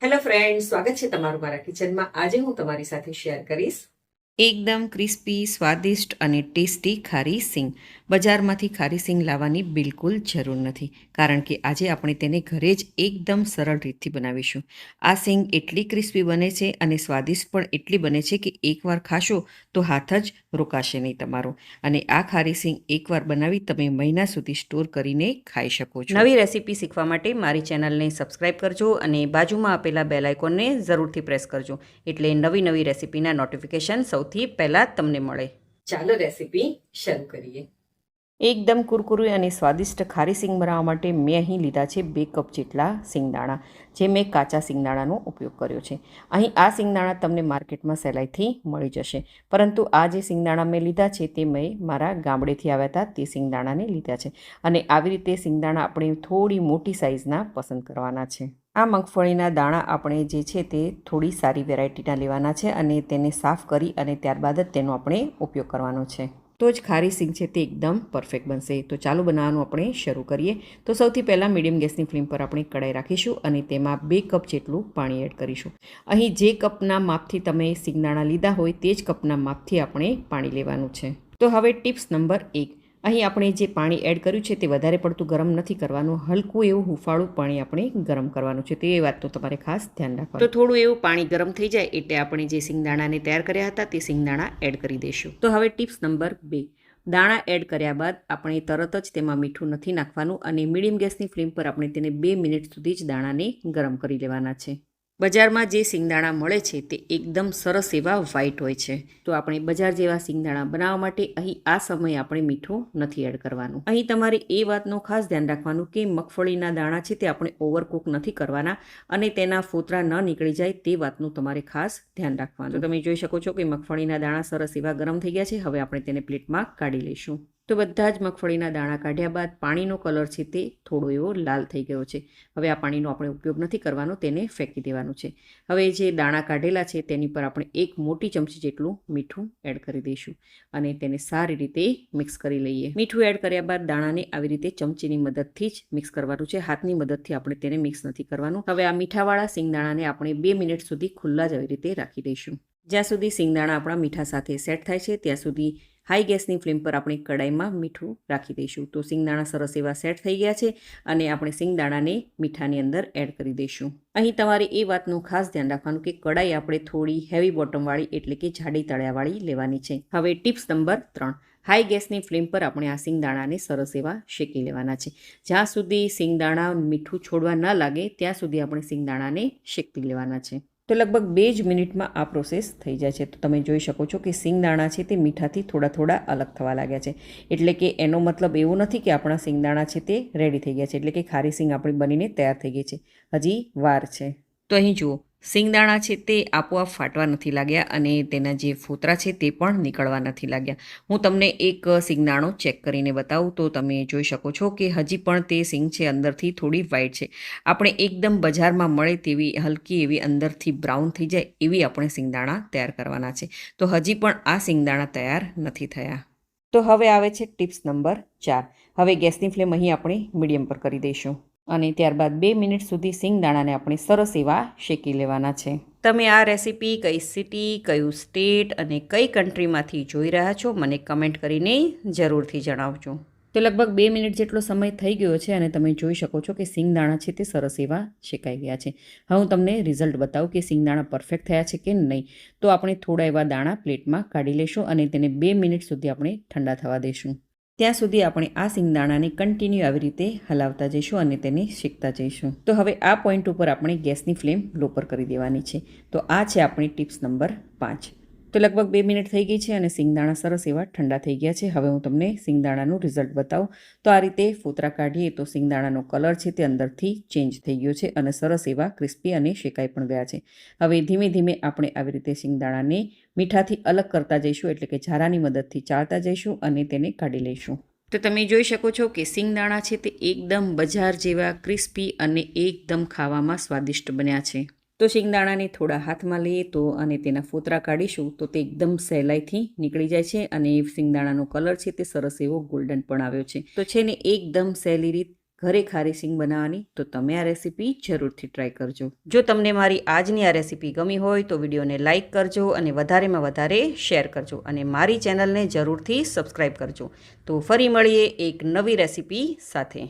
Hello friend, સ્વાગત છે તમારું મારા કિચનમાં। આજે હું તમારી સાથે શેર કરીશ એકદમ ક્રિસ્પી, સ્વાદિષ્ટ અને ટેસ્ટી ખારી સિંગ। બજારમાંથી ખારી સિંગ લાવવાની બિલકુલ જરૂર નથી, કારણ કે આજે આપણે તેને ઘરે જ એકદમ સરળ રીતથી બનાવીશું। આ સિંગ એટલી ક્રિસ્પી બને છે અને સ્વાદિષ્ટ પણ એટલી બને છે કે એકવાર ખાશો તો હાથ જ રોકાશે નહીં તમારો। અને આ ખારી સિંગ એકવાર બનાવી તમે મહિના સુધી સ્ટોર કરીને ખાઈ શકો છો। નવી રેસીપી શીખવા માટે મારી ચેનલને સબસ્ક્રાઇબ કરજો અને બાજુમાં આપેલા બેલ આઇકોનને જરૂરથી પ્રેસ કરજો, એટલે નવી રેસીપીના નોટિફિકેશન સૌથી પહેલાં તમને મળે। ચાલો રેસીપી શરૂ કરીએ। એકદમ કુરકુરી અને સ્વાદિષ્ટ ખારી સિંગ બનાવવા માટે મેં અહીં લીધા છે 2 કપ જેટલા સિંગદાણા, જે મેં કાચા સિંગદાણાનો ઉપયોગ કર્યો છે। અહીં આ સિંગદાણા તમને માર્કેટમાં સહેલાઈથી મળી જશે, પરંતુ આ જે સિંગદાણા મેં લીધા છે તે મેં મારા ગામડેથી આવ્યા હતા તે સિંગદાણાને લીધા છે। અને આવી રીતે સિંગદાણા આપણે થોડી મોટી સાઇઝના પસંદ કરવાના છે। આ મગફળીના દાણા આપણે જે છે તે થોડી સારી વેરાયટીના લેવાના છે અને તેને સાફ કરી અને ત્યારબાદ જ તેનો આપણે ઉપયોગ કરવાનો છે, તો જ ખારી સિંગ છે તે એકદમ પરફેક્ટ બનશે। તો ચાલો બનાવવાનું આપણે શરૂ કરીએ। તો સૌથી પહેલાં મીડિયમ ગેસની ફ્લેમ પર આપણે કડાઈ રાખીશું અને તેમાં 2 કપ જેટલું પાણી એડ કરીશું। અહીં જે કપના માપથી તમે સિંગદાણા લીધા હોય તે જ કપના માપથી આપણે પાણી લેવાનું છે। તો હવે ટિપ્સ નંબર 1, અહીં આપણે જે પાણી એડ કર્યું છે તે વધારે પડતું ગરમ નથી કરવાનું, હલકું એવું હુંફાળું પાણી આપણે ગરમ કરવાનું છે, તે વાતનું તમારે ખાસ ધ્યાન રાખવાનું। તો થોડું એવું પાણી ગરમ થઈ જાય એટલે આપણે જે સિંગદાણાને તૈયાર કર્યા હતા તે સિંગદાણા એડ કરી દઈશું। તો હવે ટિપ્સ નંબર 2, દાણા એડ કર્યા બાદ આપણે તરત જ તેમાં મીઠું નથી નાખવાનું અને મીડિયમ ગેસની ફ્લેમ પર આપણે તેને 2 મિનિટ સુધી જ દાણાને ગરમ કરી લેવાના છે। બજારમાં જે સિંગદાણા મળે છે તે એકદમ સરસ એવા વ્હાઈટ હોય છે, તો આપણે બજાર જેવા સિંગદાણા બનાવવા માટે અહીં આ સમયે આપણે મીઠું નથી એડ કરવાનું। અહીં તમારે એ વાતનું ખાસ ધ્યાન રાખવાનું કે મગફળીના દાણા છે તે આપણે ઓવરકુક નથી કરવાના અને તેના ફોતરા ન નીકળી જાય તે વાતનું તમારે ખાસ ધ્યાન રાખવાનું। તો તમે જોઈ શકો છો કે મગફળીના દાણા સરસ એવા ગરમ થઈ ગયા છે। હવે આપણે તેને પ્લેટમાં કાઢી લઈશું। તો બધા જ મગફળીના દાણા કાઢ્યા બાદ પાણીનો કલર છે તે થોડો એવો લાલ થઈ ગયો છે। હવે આ પાણીનો આપણે ઉપયોગ નથી કરવાનો, તેને ફેંકી દેવાનું છે। હવે જે દાણા કાઢેલા છે તેની પર આપણે 1 મોટી ચમચી જેટલું મીઠું એડ કરી દઈશું અને તેને સારી રીતે મિક્સ કરી લઈએ। મીઠું એડ કર્યા બાદ દાણાને આવી રીતે ચમચીની મદદથી જ મિક્સ કરવાનું છે, હાથની મદદથી આપણે તેને મિક્સ નથી કરવાનું। હવે આ મીઠાવાળા સિંગદાણાને આપણે 2 મિનિટ સુધી ખુલ્લા જ આવી રીતે રાખી દઈશું। જ્યાં સુધી સિંગદાણા આપણા મીઠા સાથે સેટ થાય છે ત્યાં સુધી હાઈ ગેસની ફ્લેમ પર આપણે કડાઈમાં મીઠું રાખી દઈશું। તો સિંગદાણા સરસ એવા સેટ થઈ ગયા છે અને આપણે સિંગદાણાને મીઠાની અંદર એડ કરી દઈશું। અહીં તમારે એ વાતનું ખાસ ધ્યાન રાખવાનું કે કડાઈ આપણે થોડી હેવી બોટમવાળી એટલે કે જાડી તળિયાવાળી લેવાની છે। હવે ટિપ્સ નંબર 3, હાઈ ગેસની ફ્લેમ પર આપણે આ સિંગદાણાને સરસ એવા શેકી લેવાના છે। જ્યાં સુધી સિંગદાણા મીઠું છોડવા ન લાગે ત્યાં સુધી આપણે સિંગદાણાને શેકી લેવાના છે। તો લગભગ 2 જ મિનિટમાં આ પ્રોસેસ થઈ જાય છે। તો તમે જોઈ શકો છો કે સિંગદાણા છે તે મીઠાથી થોડા અલગ થવા લાગ્યા છે, એટલે કે એનો મતલબ એવો નથી કે આપણા સિંગદાણા છે તે રેડી થઈ ગયા છે, એટલે કે ખારી સિંગ આપણી બનીને તૈયાર થઈ ગઈ છે, હજી વાર છે। તો અહીં જુઓ, સિંગદાણા છે તે આપોઆપ ફાટવા નથી લાગ્યા અને તેના જે ફોતરા છે તે પણ નીકળવા નથી લાગ્યા। હું તમને એક સિંગદાણો ચેક કરીને બતાવું તો તમે જોઈ શકો છો કે હજી પણ તે સિંગ છે અંદરથી થોડી વ્હાઈટ છે। આપણે એકદમ બજારમાં મળે તેવી હલકી એવી અંદરથી બ્રાઉન થઈ જાય એવી આપણે સિંગદાણા તૈયાર કરવાના છે। તો હજી પણ આ સિંગદાણા તૈયાર નથી થયા। તો હવે આવે છે ટિપ્સ નંબર 4, હવે ગેસની ફ્લેમ અહીં આપણે મીડિયમ પર કરી દઈશું અને ત્યારબાદ 2 મિનિટ સુધી સિંગદાણાને આપણે સરસ એવા શેકી લેવાના છે। તમે આ રેસીપી કઈ સિટી, કયું સ્ટેટ અને કઈ કન્ટ્રીમાંથી જોઈ રહ્યા છો મને કમેન્ટ કરીને જરૂરથી જણાવજો। તો લગભગ 2 મિનિટ જેટલો સમય થઈ ગયો છે અને તમે જોઈ શકો છો કે સિંગદાણા છે તે સરસ એવા શેકાઈ ગયા છે। હવે હું તમને રિઝલ્ટ બતાવું કે સિંગદાણા પરફેક્ટ થયા છે કે નહીં। તો આપણે થોડા એવા દાણા પ્લેટમાં કાઢી લઈશું અને તેને 2 મિનિટ સુધી આપણે ઠંડા થવા દઈશું। ત્યાં સુધી આપણે આ સિંગદાણાને કન્ટિન્યુ આવી રીતે હલાવતા જઈશું અને તેને શેકતા જઈશું। તો હવે આ પોઈન્ટ ઉપર આપણે ગેસની ફ્લેમ લો પર કરી દેવાની છે। તો આ છે આપણી ટિપ્સ નંબર 5। તો લગભગ 2 મિનિટ થઈ ગઈ છે અને સિંગદાણા સરસ એવા ઠંડા થઈ ગયા છે। હવે હું તમને સિંગદાણાનું રિઝલ્ટ બતાવું તો આ રીતે ફોતરા કાઢીએ તો સિંગદાણાનો કલર છે તે અંદરથી ચેન્જ થઈ ગયો છે અને સરસ એવા ક્રિસ્પી અને શેકાઈ પણ ગયા છે। હવે ધીમે ધીમે આપણે આવી રીતે સિંગદાણાને મીઠાથી અલગ કરતા જઈશું, એટલે કે ઝારાની મદદથી ચાળતા જઈશું અને તેને કાઢી લઈશું। તો તમે જોઈ શકો છો કે સિંગદાણા છે તે એકદમ બજાર જેવા ક્રિસ્પી અને એકદમ ખાવામાં સ્વાદિષ્ટ બન્યા છે। તો સિંગદાણાને થોડા હાથમાં લઈએ તો અને તેના ફોતરા કાઢીશું તો તે એકદમ સહેલાઈથી નીકળી જાય છે અને સિંગદાણાનો કલર છે તે સરસ એવો ગોલ્ડન પણ આવ્યો છે। તો છે ને એકદમ સહેલી રીત ઘરે ખારી સિંગ બનાવવાની, તો તમે આ રેસીપી જરૂરથી ટ્રાય કરજો. જો તમને મારી આજની આ રેસીપી ગમી હોય તો વિડીયોને લાઇક કરજો અને વધારેમાં વધારે શેર કરજો અને મારી ચેનલને જરૂરથી સબસ્ક્રાઈબ કરજો. તો ફરી મળીએ એક નવી રેસીપી સાથે.